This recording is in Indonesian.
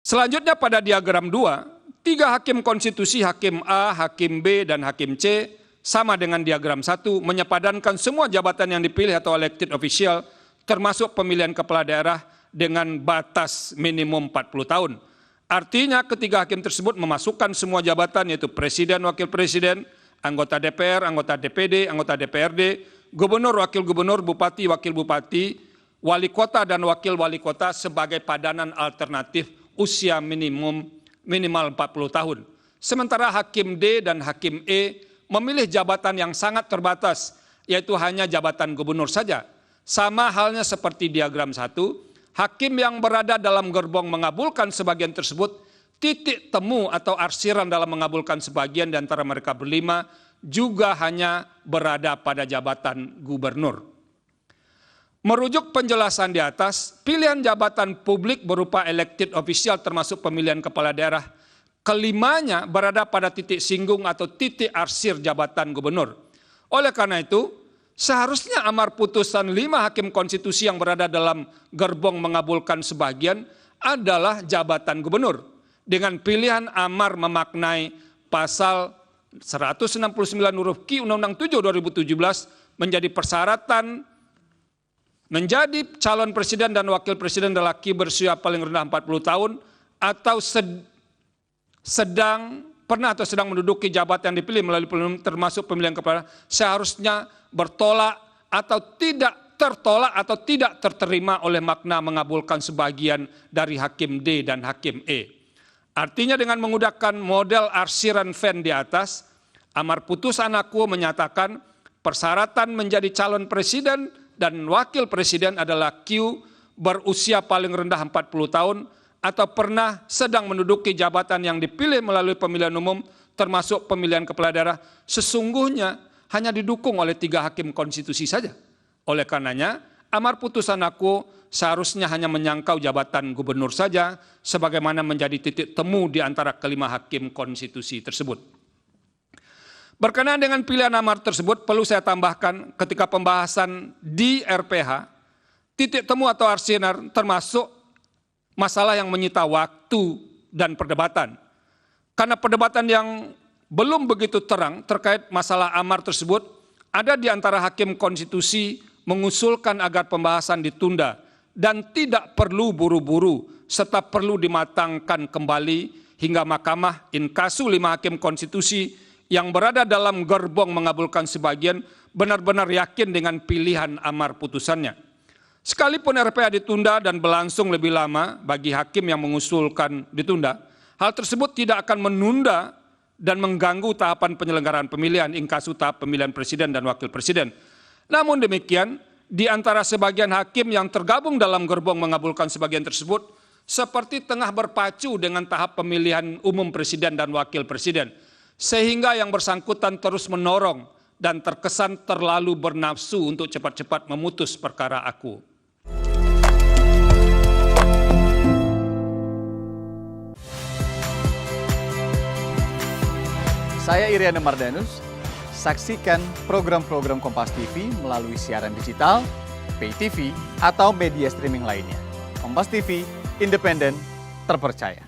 Selanjutnya pada diagram 2, 3 hakim konstitusi, hakim A, hakim B, dan hakim C, sama dengan diagram 1, menyepadankan semua jabatan yang dipilih atau elected official, termasuk pemilihan kepala daerah dengan batas minimum 40 tahun. Artinya ketiga hakim tersebut memasukkan semua jabatan yaitu presiden, wakil presiden, anggota DPR, anggota DPD, anggota DPRD, gubernur, wakil gubernur, bupati, wakil bupati, wali kota, dan wakil wali kota sebagai padanan alternatif usia minimal 40 tahun. Sementara hakim D dan hakim E memilih jabatan yang sangat terbatas, yaitu hanya jabatan gubernur saja. Sama halnya seperti diagram 1, hakim yang berada dalam gerbong mengabulkan sebagian tersebut, titik temu atau arsiran dalam mengabulkan sebagian di antara mereka berlima juga hanya berada pada jabatan gubernur. Merujuk penjelasan di atas, pilihan jabatan publik berupa elected official termasuk pemilihan kepala daerah, kelimanya berada pada titik singgung atau titik arsir jabatan gubernur. Oleh karena itu, seharusnya amar putusan 5 hakim konstitusi yang berada dalam gerbong mengabulkan sebagian adalah jabatan gubernur. Dengan pilihan amar memaknai pasal 169 huruf Q Undang-Undang 7 2017 menjadi persyaratan menjadi calon presiden dan wakil presiden lelaki berusia paling rendah 40 tahun atau sedang menduduki jabatan yang dipilih melalui pemilu termasuk pemilihan kepala seharusnya bertolak atau tidak tertolak atau tidak terterima oleh makna mengabulkan sebagian dari hakim D dan hakim E. Artinya dengan menggunakan model arsiran Venn di atas, amar putusan aku menyatakan persyaratan menjadi calon presiden dan wakil presiden adalah Q berusia paling rendah 40 tahun atau pernah sedang menduduki jabatan yang dipilih melalui pemilihan umum termasuk pemilihan kepala daerah sesungguhnya hanya didukung oleh 3 hakim konstitusi saja. Oleh karenanya, amar putusan aku seharusnya hanya menyangkau jabatan gubernur saja sebagaimana menjadi titik temu di antara kelima hakim konstitusi tersebut. Berkenaan dengan pilihan amar tersebut, perlu saya tambahkan ketika pembahasan di RPH, titik temu atau arsiran termasuk masalah yang menyita waktu dan perdebatan. Karena perdebatan yang belum begitu terang terkait masalah amar tersebut, ada di antara hakim konstitusi mengusulkan agar pembahasan ditunda dan tidak perlu buru-buru serta perlu dimatangkan kembali hingga Mahkamah inkasu 5 hakim konstitusi yang berada dalam gerbong mengabulkan sebagian benar-benar yakin dengan pilihan amar putusannya. Sekalipun RPH ditunda dan berlangsung lebih lama bagi hakim yang mengusulkan ditunda, hal tersebut tidak akan menunda dan mengganggu tahapan penyelenggaraan pemilihan inkasu tahap pemilihan presiden dan wakil presiden. Namun demikian, di antara sebagian hakim yang tergabung dalam gerbong mengabulkan sebagian tersebut, seperti tengah berpacu dengan tahap pemilihan umum presiden dan wakil presiden, sehingga yang bersangkutan terus mendorong dan terkesan terlalu bernafsu untuk cepat-cepat memutus perkara aku. Saya Iriana Mardanus, saksikan program-program Kompas TV melalui siaran digital, pay TV, atau media streaming lainnya. Kompas TV, independen, terpercaya.